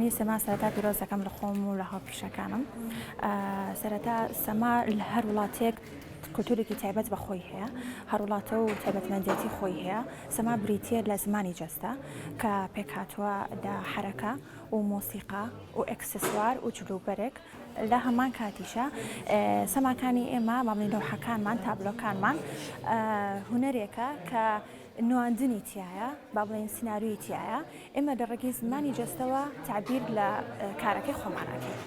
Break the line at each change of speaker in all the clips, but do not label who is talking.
بۆنی سەما سەرەتا پیرۆز دەکەم لە خۆم و لە هاوپیشەکانم. سەرەتا سەما لە هەر وڵاتێک کولتورێکی تایبەت بە خۆی هەیە، هەر وڵاتە و تایبەتمەندێتی خۆی هەیە. سەما بریتیە لە زمانی جەستە کە پێکهاتووە لە حەرەکە و مۆسیقا و ئەکسسوار و جلوبەرێک. لە هەمان کاتیشە سەماکانی ئێمە مامڵی لەوحەکانمان تابلۆکانمان هونەرێکە کە نواندنی تایە، با بڵێن سیناریۆی تایە. ئێمە لە ڕێگەی زمانی جەستەوە تعبیر لە کارەکەی خۆمانەکەین.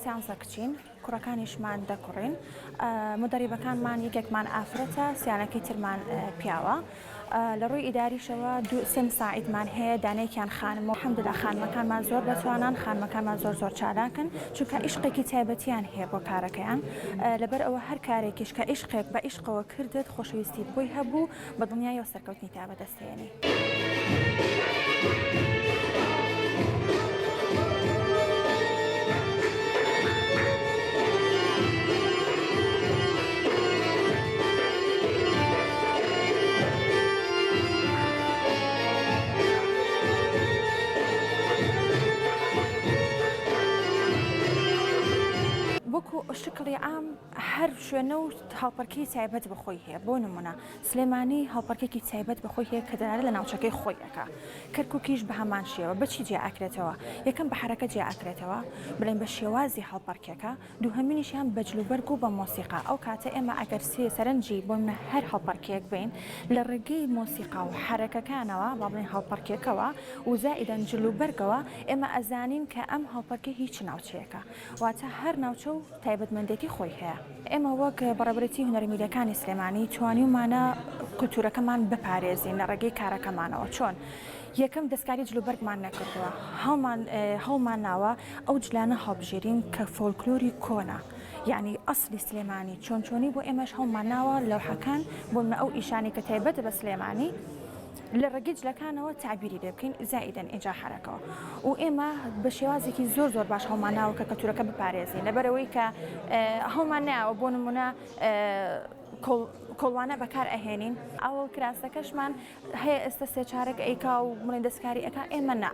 سیانسە کچین، کوڕەکانیشمان دەکوڕین، مدەریبەکانمان یەکێکمان ئافرەتە، سیانەکەی ترمان پیاوە. لە ڕووی ئیداریشەوە سێ مساعیدمان هەیە، دانەیەکیان خانم و حەمدلله خانمەکانمان زۆر بەتوانان، خانمەکانمان زۆر چالاکن چونکە عیشقێکی تایبەتیان هەیە بۆ کارەکەیان. لەبەر ئەوە هەر کارێکیش کە عیشقێک بە عیشقەوە کردت خۆشەویستی بۆی هەبوو بە دڵنیایی و سەرکەوتنی تا بەدەستێنی. وەکو شکڵی عام هەر شوێنە و هەڵپەرکەی تایبەت بەخۆی هەیە. بۆ نمونە سلێمانی هەڵپەرکێکی تایبەت بەخۆی هەیە کە دەرارە لە ناوچەکەی خۆیەکە. کەرکووکیش بە هەمان شێوە بەچی جێ ئاکرێتەوە؟ یەکەم بە حرەکە جێ ئاکرێتەوە، بڵێن بە شێوازی هەڵپەرکێکە، دووهەمینیشیان بە جلوبەرگ و بە مۆسیقا. ئەو کاتە ئێمە ئەگەر سەرنجی بۆ منە هەر هەڵپەرکێک بین لە ڕێگەی مۆسیقا و حرەکەکانەوە با بڵێن هەڵپەرکێکەوە و زائیدەن جلوبەرگەوە ئێمە ئەزانین کە ئەم هەڵپەرکە هیچ ناوچەیەکە، واتە هەر ناوچە و تایبەتمەندێتی خۆی هەیە. ئێمە وەک بەڕێوەبرێتی هونەرمیلەکانی سلێمانی توانیمانە کولتورەکەمان بپارێزین لە ڕێگەی کارەکەمانەوە. چۆن؟ یەکەم دەستکاری جلوبەرگمان نەکردووە، هەڵمان ناوە ئەو جلانە هەڵبژێرین کە فۆلکلۆری کۆنا، یعنی ئەسلی سلێمانی چۆنی بۆ ئێمەش هەڵمان ناوە لەوحەکان بۆ ئەو ئیشانی کە تایبەتە بە سلێمانی لە ڕێگەی جلەکانەوە تعبیری لێ بکەین زائیدەن ئێجا حرەکەوە. و ئێمە بە شێوازێکی زۆر باش هەڵمان ناوە کە کەلتورەکە بپارێزین، لەبەرەوەی کە هەڵمان ناوە بۆ نمونە کۆڵوانە بەکار ئەهێنین. ئەوە کراسەکەشمان هەیە ئێستا سێ چارەک ئەیکا و بڵێن دەستکاری ئەکا، ئێمە نا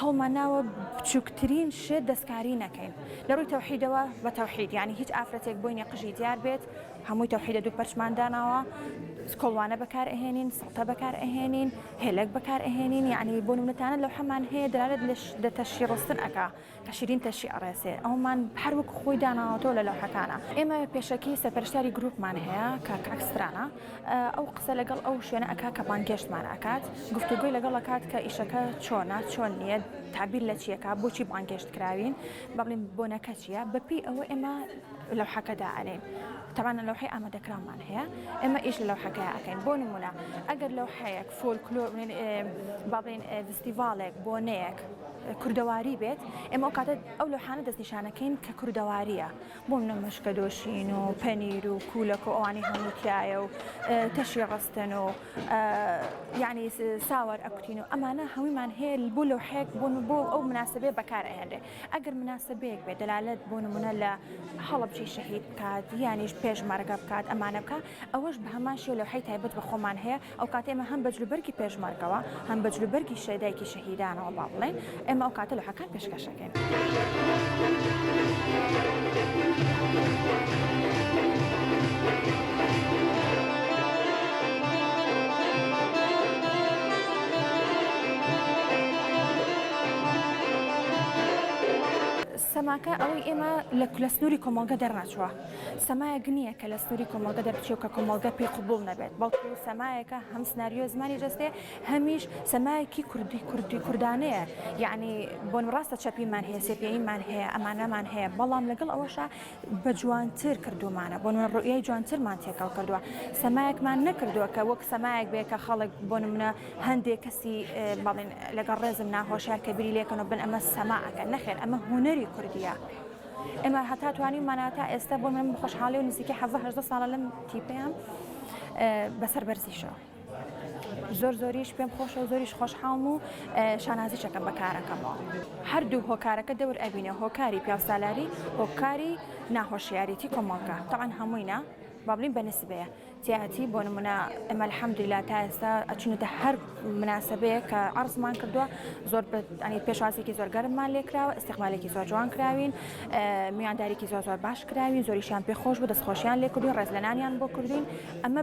هەڵمان ناوە بچووکترین شت دەستکاری نەکەین لە ڕووی تەوحیدەوە بە تەوحید، یعنی هیچ ئافرەتێک بۆینی قژی دیار بێت، هەمووی تەوحیدە دوو پەرچمان داناوە، کۆڵوانە بەکار ئەهێنین، سەڵتە بەکار ئەهێنین، هێلک بەکار ئەهێنین. یعنی بۆ نمونەتانە لەو هەمان هەیە دەرارەت لە تەشی ڕستن ئەکا کە شیرین تەشی ئەڕێسێ، ئەومان هەر وەک خۆی داناوەتەوە لە لەوحەکانە. ئێمە پێشەکی سەرپەرشتیاری گروپمان هەیە کە کاکسترانە، ئەو قسە لەگەڵ ئەو شوێنە ئەکا کە بانگێشتمان ئەکات، گفتوگوی لەگەڵ ئەکات کە ئیشەکە چۆن نییە، تعبیر لە چیەکە، بۆچی بانگێشت کراوین، با بڵێن بۆنەکە چییە، بەپی ئەوە ئێمە لەوحەکەدا ئەلێن. طبعا لەوحەی ئامادەکرامان هەیە، ئێمە ئیش لە لەوحەکەیە ئەکەین. بۆ نمونە ئەگەر لەوحەیەک فۆلکلۆر با بڵێن فستیڤالێک بۆنەیەک کوردەواری بێت، ئێمە ئەو کاتە ئەو لەوحانە دەستنیشانەکەین کە کوردەواریە، بۆ منە مشکە دۆشین و پەنیر و کولەک و ئەوانی هەموو تایە و تەشی ڕستن و یعنی ساوەر ئەکوتین و ئەمانە هەموویمان هەیە بۆ لەوحەیەک بۆ ئەو مناسبەیە بەکار ئەهێنرێ. ئەگەر مناسبەیەک بێت دەلالەت بۆ نمونە لە هەڵەبجەی شەهید بکات، یانیش پێشمەرگە بکات، ئەمانە بکات، ئەوەش بە هەمان شێوە لەوحەی تایبەت بە خۆمان هەیە. ئەو کاتە ئێمە هەم بە جلوبەرگی پێشمەرگەوە هەم بە جلوبەرگی شەدایکی شەهیدانەوە با بڵێن ئێمە ئەو کاتە لەوحەکان پێشکەشەکەین. سەماکە ئەوەی ئێمە لە سنووری کۆمەڵگە دەرناچووە، سەمایەک نییە کە لە سنووری کۆمەڵگە دەربچێت کە کۆمەڵگە پێی قبوڵ نەبێت، بەڵکو سەمایەکە هەم سناریۆ زمانی جەستێ، هەمیش سەمایەکی کوردانەیە. یعنی بۆ ڕاستە چەپیمان هەیە، سێپیەیمان هەیە، ئەمانەمان هەیە، بەڵام لەگەڵ ئەوەشە بە جوانتر کردومانە، بۆ ڕوئیای جوانترمان تێکەڵ کردووە. سەمایەکمان نەکردووە کە وەک سەمایەک بێت کە خەڵک بۆ نمونە هەندێک کەسی بەڵێن لەگەڵ ڕێزم ناهۆشیار کە بیری لێکەن و بن ئەمە سەماعەکە، نەخێر، ئەمە هونەری کوردیە. ئێمە هەتا توانیمانە تا ئێستا بۆ من بەخۆشحاڵی و نزیکەی 17-18 ساڵە لەم تیپەیەم بەسەر بەرزیشەوە. زۆریش پێم خۆشە و زۆریش خۆشحاڵم و شانازیشەکەم بە کارەکەمەوە. هەردوو هۆکارەکە دەور ئەبینێ هۆکاری پیاوسالاری هۆکاری ناهۆشیارێتی کۆمەڵگە تەعاان هەمووینە بابلین بە نسبەیە تیاتی بۆ نمونە ئەمە الحەمدوللا تا ئێستا ئەچونەتە هەر مناسبەیە کە عەرزمان کردووە زۆر پێشوازێکی زۆر گەرممان لێکراوە ئیستیقبالێکی زۆر جوان کراوین میوانداریکی زۆر باش کراوین زۆریشیان پێخۆش بوو دەستخۆشیان لێ کردوین ڕێزلەنانیان بۆ کردوین ئەمە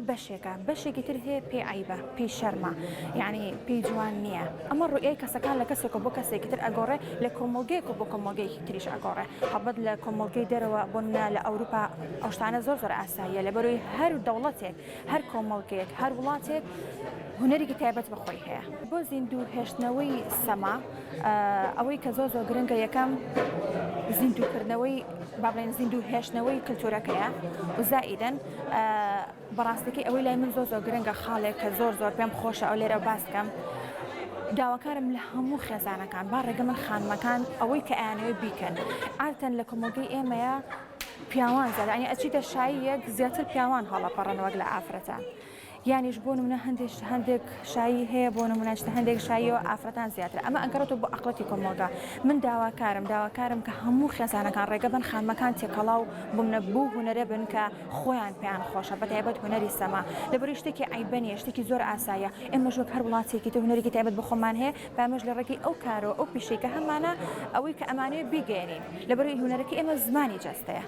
بەشێکی تر هەیە پێی عیبە پێی شەرمە یعنی پێی جوان نییە ئەمە ڕوئەی کەسەکان لە کەسێک بۆ کەسێکی تر ئەگۆڕێ لە کۆمەڵگەیەک بۆ کۆمەڵگەیەکی تریش ئەگۆڕێ حەبەت لە کۆمەڵگەی دەرەوە بۆن لە ئەوروپا ئەو شتانە زۆر ئاساییە لەبەرەوەی هەر دەوڵەتێک هەر کۆمەڵگەیەک هەر وڵاتێک هونەرێکی تایبەت بەخۆی هەیە بۆ زیندوو هێشتنەوەی سەما ئەوەی کە زۆر گرنگە یەکەم زیندووکردنەوەی با بڵێن زیندوو هێشتنەوەی کللتورەکەیە و زائیدەن بەڕاستەکەی ئەوەی لای من زۆر گرنگە خاڵێک کە زۆر پێم خۆشە ئەو لێرە باسکەم داواکارم لە هەموو خێزانەکان با ڕێگە من خانمەکان ئەوەی کە ئەیانەوێ بیکەن ئارتەن لە کۆمەڵگەی ئێمەیە پیاوان زیاد ئەنی ئەچیتە شاییەک زیاتر پیاوان هەڵەپەڕەنەوەک لە ئافرەتان یانیش بۆ نمونە هەندێک شایی هەیە بۆ نمونەشتە هەندێک شاییەوە ئافرەتان زیاتر ئەمە ئەگەڕێتەوە بۆ ئەقڵەتی کۆمەڵگا من داواکارم کە هەموو خێزانەکان ڕێگە بن خانمەکان تێکەڵاو بوونە بوو هونەرە بن کە خۆیان پێیان خۆشە بەتایبەت هونەری سەما لەبەرەوەی شتێکی عیبە نیە شتێکی زۆر ئاساییە ئێمەش وەک هەر وڵاتێکی تر هونەرێکی تایبەت بە خۆمان هەیە بامەش لە ڕێگەی ئەو کارەوە ئەو پیشەی کە هەمانە ئەوەی کە ئەمانەیە بیگەێنین لەبەرەوەی هونەرەکەی ئێمە زمانی جەستەیە.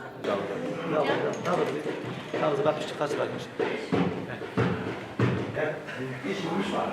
Ich muss mal.